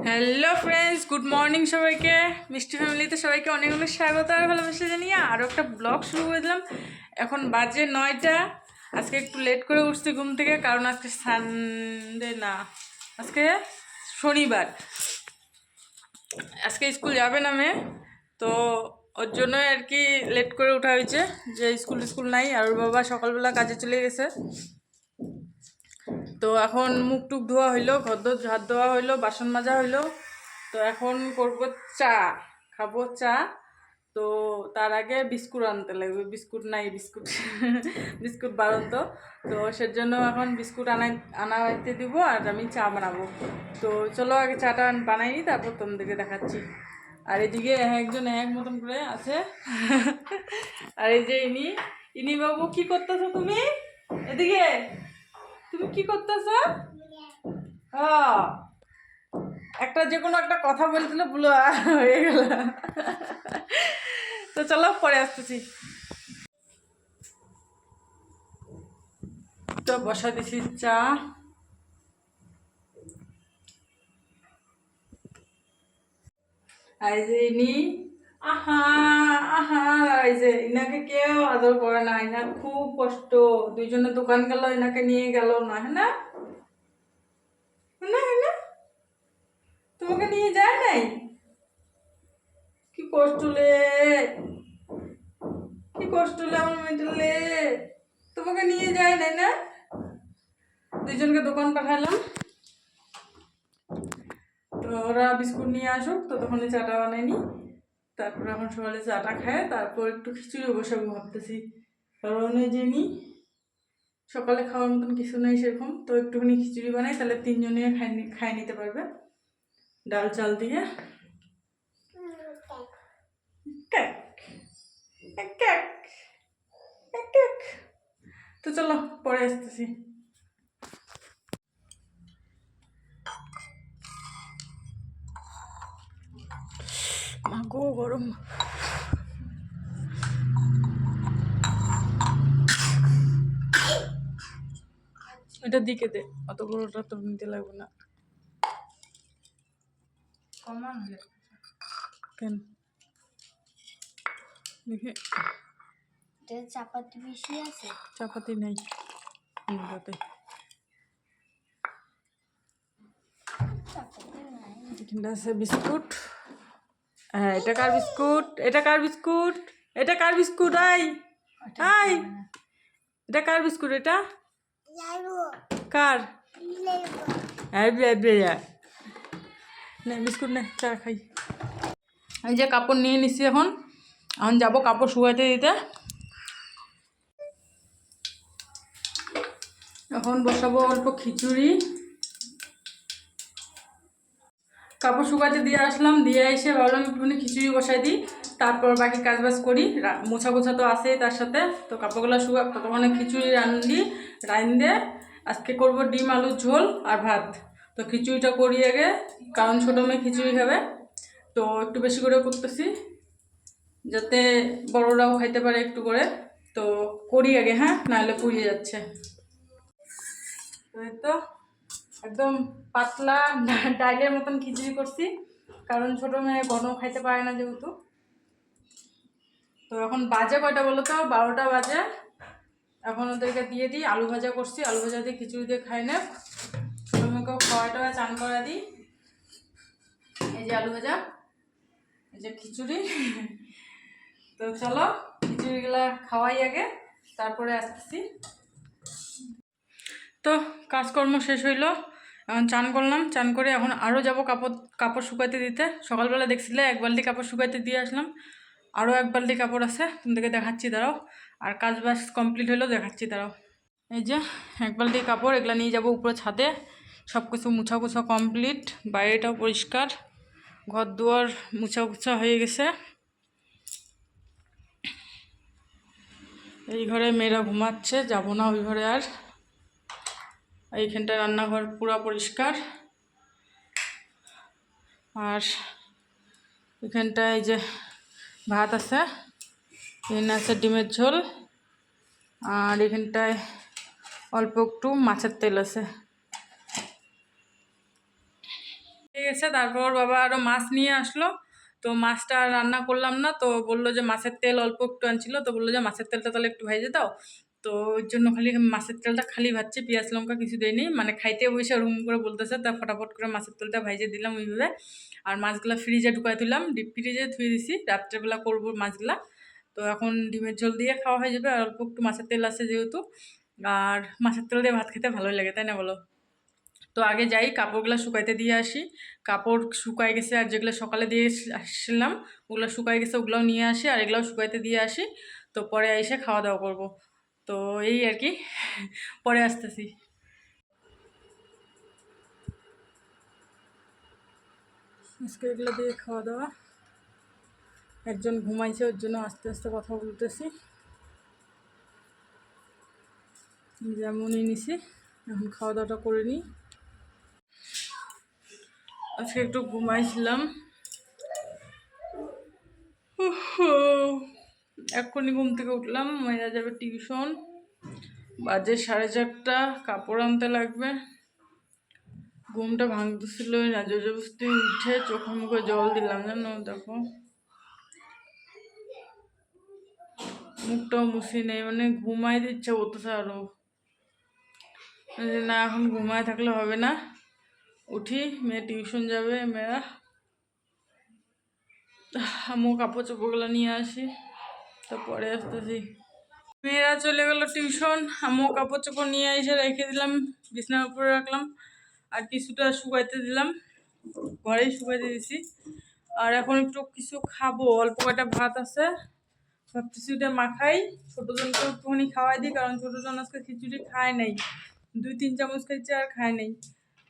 Hello friends, good morning সবাইকে। মিষ্টি ফ্যামিলিতে সবাইকে অনেক অনেক স্বাগত আর ভালোবাসা জানিয়ে আরও একটা ব্লগ শুরু করে দিলাম। এখন বাজে 9টা। আজকে একটু লেট করে উঠছি ঘুম থেকে, কারণ আজকে সানডে না, আজকে শনিবার। আজকে স্কুল যাবে না মেয়ে, তো ওর জন্যই আর কি লেট করে ওঠা হয়েছে, যে স্কুল নাই। আর ওর বাবা সকালবেলা কাজে চলে গেছে। তো এখন মুখ টুক ধোয়া হইলো, ঘর দর ঝাড় দেওয়া হইলো, বাসন মাজা হইলো। তো এখন করব চা, খাবো চা। তো তার আগে বিস্কুট আনতে লাগবে, বিস্কুট নাই, বিস্কুট বিস্কুট বারন্ত। তো সেজন্য এখন বিস্কুট আনাইতে দিব আর আমি চা বানাবো। তো চলো আগে চাটা বানাই নি, তারপর তোমাদেরকে দেখাচ্ছি। আর এদিকে একজন এক মতন করে আছে আর এই যে ইনি বাবু, কি করতেছো তুমি? এদিকে তুমি কি করতেছ? একটা যে কোনো একটা কথা বলছিল, বলো হয়ে গেল। তো চলো পরে আসতেছি। তো বসা দিছি চা। এই যে আহা আহা, এই যে ইনাকে কেউ আদর করে না, ইনার খুব কষ্ট। দুইজনে দোকান গেল, ইনাকে নিয়ে গেল না, হ্যাঁ না, তোমাকে নিয়ে যায় নাই? কি কষ্ট লে, কি কষ্ট লে আমার মেয়েটালে, তোমাকে নিয়ে যায় নাই না? দুইজনকে দোকান পাঠালাম, তো ওরা বিস্কুট নিয়ে আসুক, তো তখন চাটা বানাইনি। তারপর এখন সকালে চাটা খায়, তারপর একটু খিচুড়ি বসাবো ভাবতেছি। কারণ এই যে সকালে খাওয়ার মতন কিছু নেই সেরকম, তো একটুখানি খিচুড়ি বানাই, তাহলে তিনজনে খাই নিতে পারবে ডাল চাল দিয়ে। তো চলো পরে আসতেছি। মাগো গরম। এটা দিকে দে, অত বড়টা তো নিতে লাগবে না। কমান কেন দেখে চাপাতি বেশি আছে, চাপাতি নেই এটাতে। এখানটা আছে বিস্কুট। হ্যাঁ, এটা কার বিস্কুট? এটা কার বিস্কুট? এটা কার বিস্কুট? আই আই, এটা কার বিস্কুট? এটা কার? নে বিস্কুট নে, চা খাই। এই যে কাপড় নিয়ে নিচ্ছি, এখন যাবো কাপড় শুকাইতে দিতে। এখন বসাবো অল্প খিচুড়ি। কাপড় শুকাতে দিয়ে আসলাম, দিয়ে এসে ভাবলাম একটুখানি খিচুড়ি বসাই দিই, তারপর বাকি কাজবাজ করি। মোছা গোছা তো আছেই তার সাথে, তো কাপড়গুলো শুকাক, ততক্ষণে খিচুড়ি রান্ধে আজকে করব ডিম আলুর ঝোল আর ভাত। তো খিচুড়িটা করি আগে, কারণ ছোটো মেয়ে খিচুড়ি খাবে, তো একটু বেশি করে করতেছি যাতে বড়রাও খাইতে পারে একটু করে। তো করি আগে, হ্যাঁ, নাহলে পুড়িয়ে যাচ্ছে। তো একদম পাতলা ডাইলের মতন খিচুড়ি করছি, কারণ ছোটো মেয়ে ঘন খাইতে পারে না যেহেতু। তো এখন বাজে কয়টা বলো তো? 12টা বাজে। এখন ওদেরকে দিয়ে দিই, আলু ভাজা করছি, আলু ভাজা দিয়ে খিচুড়ি দিয়ে খাই না। ছোটো মেয়েকেও খাওয়াটা চান করা দিই। এই যে আলু ভাজা, এই যে খিচুড়ি। তো চলো খিচুড়িগুলা খাওয়াই আগে, তারপরে আসতেছি। তো কাজকর্ম শেষ হইলো, এখন চান করলাম, চান করে এখন আরও যাব কাপড় শুকাইতে দিতে। সকালবেলা দেখছিলে 1 বালতি কাপড় শুকাইতে দিয়ে আসলাম, আরও 1 বালতি কাপড় আছে, তোমাদেরকে দেখাচ্ছি দাঁড়াও। আর কাজ বাজ কমপ্লিট হলো, দেখাচ্ছি দাঁড়াও। এই যে 1 বালতি কাপড়, এগুলা নিয়ে যাব উপরে ছাদে। সব কিছু মুছা কমপ্লিট, বাইরেটাও পরিষ্কার, ঘর দুয়ার মুছা হয়ে গেছে। এই ঘরে মেয়েরা ঘুমাচ্ছে, যাব না ওই ঘরে আর। এইখানটা রান্নাঘর পুরো পরিষ্কার। আর এখানটায় এই যে ভাত আছে, এখানে আছে ডিমের ঝোল, আর এখানটায় অল্প একটু মাছের তেল আছে। ঠিক আছে। তারপর বাবা আরও মাছ নিয়ে আসলো, তো মাছটা আর রান্না করলাম না। তো বললো যে মাছের তেল অল্প একটু আনছিল, তো বললো যে মাছের তেলটা তাহলে একটু ভেজে দাও। তো ওই জন্য খালি মাছের তেলটা খালি ভাজছে, পেঁয়াজ লঙ্কা কিছু দেয়নি, মানে খাইতে বসে ওরকম করে বলতেছে, তা ফটাফট করে মাছের তেলটা ভেজে দিলাম ওইভাবে। আর মাছগুলা ফ্রিজে ঢুকাই দিলাম, ডিপ ফ্রিজে ধুয়ে দিছি, রাত্রেবেলা করবো মাছগুলা। তো এখন ডিমের ঝোল দিয়ে খাওয়া হয়ে যাবে, আর অল্প একটু মাছের তেল আছে যেহেতু। আর মাছের তেল দিয়ে ভাত খেতে ভালোই লাগে, তাই না বলো? তো আগে যাই কাপড়গুলো শুকাইতে দিয়ে আসি। কাপড় শুকাই গেছে, আর যেগুলো সকালে দিয়ে আসছিলাম ওগুলো শুকাই গেছে, ওগুলোও নিয়ে আসি, আর এগুলোও শুকাইতে দিয়ে আসি। তো পরে এসে খাওয়া দাওয়া করবো। তো এই আর কি, পরে আসতেছি। আজকে এগুলো দিয়ে খাওয়া দাওয়া। একজন ঘুমাইছে, ওর জন্য আস্তে আস্তে কথা বলতেছি। যেমনই নিছি, এখন খাওয়া দাওয়াটা করে নিই। আজকে একটু ঘুমাইছিলাম, এক্ষুনি ঘুম থেকে উঠলাম। মেয়েরা যাবে টিউশন, বাজে 4:30, কাপড় আনতে লাগবে। ঘুমটা ভাঙতেছিলই না, জবরদস্তি উঠে চোখে মুখে জল দিলাম, জানো? দেখো মুখটাও মুছি নেই, মানে ঘুমাই দিচ্ছে বলতেছে আরো। না এখন ঘুমায় থাকলে হবে না, উঠি, মেয়ে টিউশন যাবে। মেয়েরা আমিও কাপড় চোপড়গুলো নিয়ে আসি, তারপরে আসতেছি। মেয়েরা চলে গেল টিউশন, আমিও কাপড় চোপড় নিয়ে এসে রেখে দিলাম, বিছানার উপরে রাখলাম। আর কিছুটা শুকাইতে দিলাম, ঘরেই শুকাইতে দিছি। আর এখন একটু কিছু খাবো, অল্প কয়টা ভাত আছে, ভাবতেছি ওটা মাখাই, ছোটোজনকে একটুখানি খাওয়াই দিই, কারণ ছোটোজন আজকে খিচুড়ি খায় নাই, 2-3 চামচ খাইছে আর খায় নাই।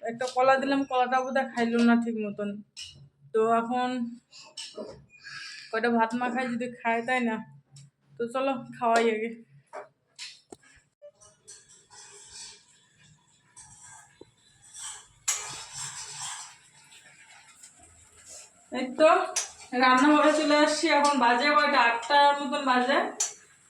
একটা কলা দিলাম, কলাটা বোধহয় খাইলো না ঠিক মতন। তো এখন কয়টা ভাত মাখাই, যদি খায় তাই না। তো চলো খাওয়াই আগে। এই তো রান্নাঘরে চলে আসছি, এখন বাজে কয়টা, 8টার মতন বাজে।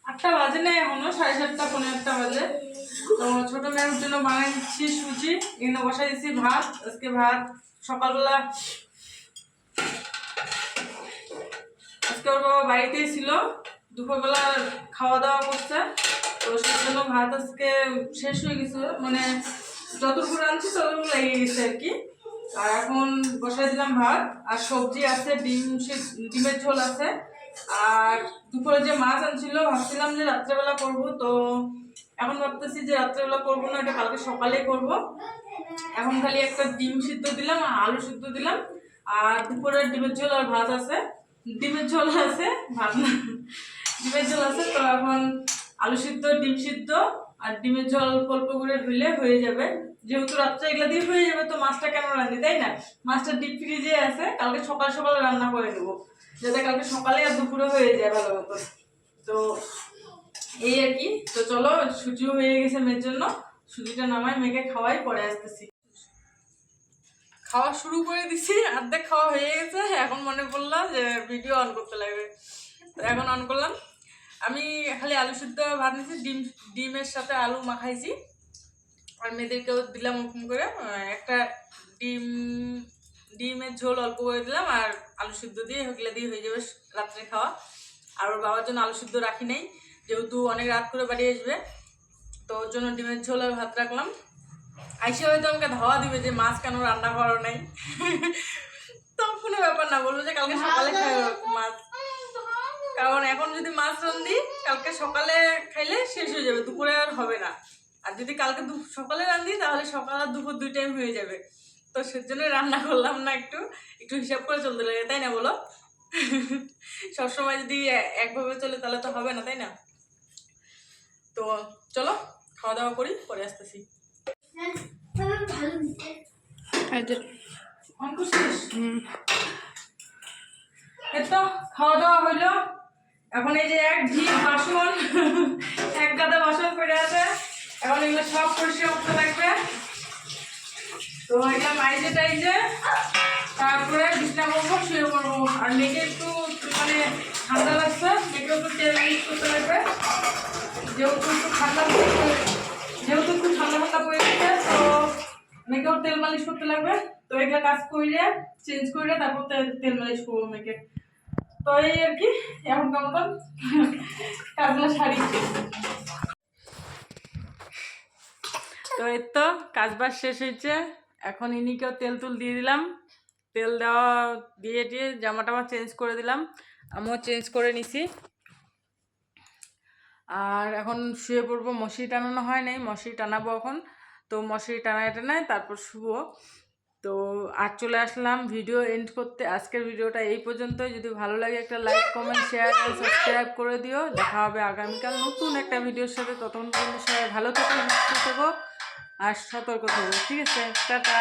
8টা বাজে নেই এখনো, 7:30 পৌনে 8টা বাজে। তো ছোটো মেয়ের জন্য বানিয়ে দিচ্ছি সুজি, এখানে বসাই দিচ্ছি ভাত। আজকে ভাত সকালবেলা, আজকে ওর বাবা বাড়িতেই ছিল, দুপুরবেলা খাওয়া দাওয়া করছে। তো সেই জন্য ভাত আজকে শেষ হয়ে গেছে, মানে যতটুকু রাঁধছি ততটুকু লেগে গেছে আর কি। আর এখন বসাই দিলাম ভাত, আর সবজি আছে, ডিমের ঝোল আছে। আর দুপুরে যে মাছ আনছিল ভাবছিলাম যে রাত্রেবেলা করবো, তো এখন ভাবতেছি যে রাত্রেবেলা করবো না, এটা কালকে সকালে করব। এখন খালি একটা ডিম সিদ্ধ দিলাম আর আলু সিদ্ধ দিলাম, আর দুপুরের ডিমের ঝোল আর ভাত আছে। ডিমের ঝোল আছে, ভাত না, ডিমের ঝোল আছে। তো এখন আলু সিদ্ধ, ডিম সিদ্ধ আর ডিমের ঝোল অল্প করে হইলে হয়ে যাবে। যেহেতু রাত্রে এগুলা দিয়ে হয়ে যাবে, তো মাছটা কেন রাঁধি, তাই না? মাছটা ডিপ ফ্রিজে আছে, কালকে সকাল সকালে রান্না করে দেবো, যাতে কালকে সকালে আর দুপুরে হয়ে যায় ভালো মতো। তো এই আর কি। তো চলো, সুজিও হয়ে গেছে মেয়ের জন্য, সুজিটা নামাই, মেয়েকে খাওয়াই, পরে আসতেছি। খাওয়া শুরু করে দিছি, অর্ধেক খাওয়া হয়ে গেছে, এখন মনে পড়লো যে ভিডিও অন করতে লাগবে, তো এখন অন করলাম। আমি খালি আলু সিদ্ধ ভাত নিয়েছি, ডিমের সাথে আলু মাখাইছি, আর মেয়েদেরকেও দিলাম ওরকম করে। একটা ডিম, ডিমের ঝোল অল্প করে দিলাম, আর আলু সিদ্ধ দিয়ে ওগুলো দিয়ে হয়ে যাবে রাত্রে খাওয়া। আর ওর বাবার জন্য আলু সিদ্ধ রাখি নাই, যেহেতু অনেক রাত করে বাড়ি আসবে, তো ওর জন্য ডিমের ঝোল আর ভাত রাখলাম। আইসে হয়তো আমাকে ধাওয়া দিবে যে মাছ কেন রান্না করো নাই, তো কোনো ব্যাপার না, বলবো যে কালকে সকালে খাইবে মাছ। কারণ এখন যদি মাছ রান্ধি, কালকে সকালে খাইলে শেষ হয়ে যাবে, দুপুরে আর হবে না। আর যদি কালকে সকালে রান্ধি, তাহলে সকাল আর দুপুর 2 টাইম হয়ে যাবে। তো সেজন্যই রান্না করলাম না, একটু একটু হিসাব করে চলতে লাগে, তাই না বলো? সবসময় যদি একভাবে চলে তাহলে তো হবে না, তাই না? তো চলো খাওয়া দাওয়া করি, পরে আসতেছি। এতো খাওয়া দাওয়া হইলো, এখন এই যে এক ঝিক বাসন, এক গাদা বাসন পড়ে আছে, এখন এগুলো সব পরিষ্কার করতে লাগবে। তো এগুলো মাইজে টাইজে তারপরে বিছনা করবো, শুয়ে পড়বো। আর মেয়েকে একটু মানে ঠান্ডা লাগছে, মেয়েকে একটু তেল ইউজ করতে লাগবে, যেহেতু একটু ঠান্ডা পড়ে গেছে, তো মেয়েকেও তেল মালিশ করতে লাগবে। তো এগুলো কাজ করে চেঞ্জ করে তারপর তেল মালিশ করবো মেয়েকে। তো এই আর কি এখনকার মতন কাজগুলো সারি। তো এই তো কাজবাজ শেষ হয়েছে, এখন ইনিকেও তেল তুল দিয়ে দিলাম। তেল দেওয়া দিয়ে জামা টামা চেঞ্জ করে দিলাম, আমিও চেঞ্জ করে নিছি। আর এখন শুয়ে পড়বো, মশারি টানানো হয় নাই, মশারি টানাবো এখন। তো মশারি টানায় তারপর শুবো। তো আর চলে আসলাম ভিডিও এন্ড করতে। আজকের ভিডিওটা এই পর্যন্তই। যদি ভালো লাগে একটা লাইক, কমেন্ট, শেয়ার আর সাবস্ক্রাইব করে দিও। দেখা হবে আগামীকাল নতুন একটা ভিডিওর সাথে। ততক্ষণ পর্যন্ত সবাই ভালো থেকো, সুস্থ থেকো আর সতর্ক থেকো। ঠিক আছে, টাটা।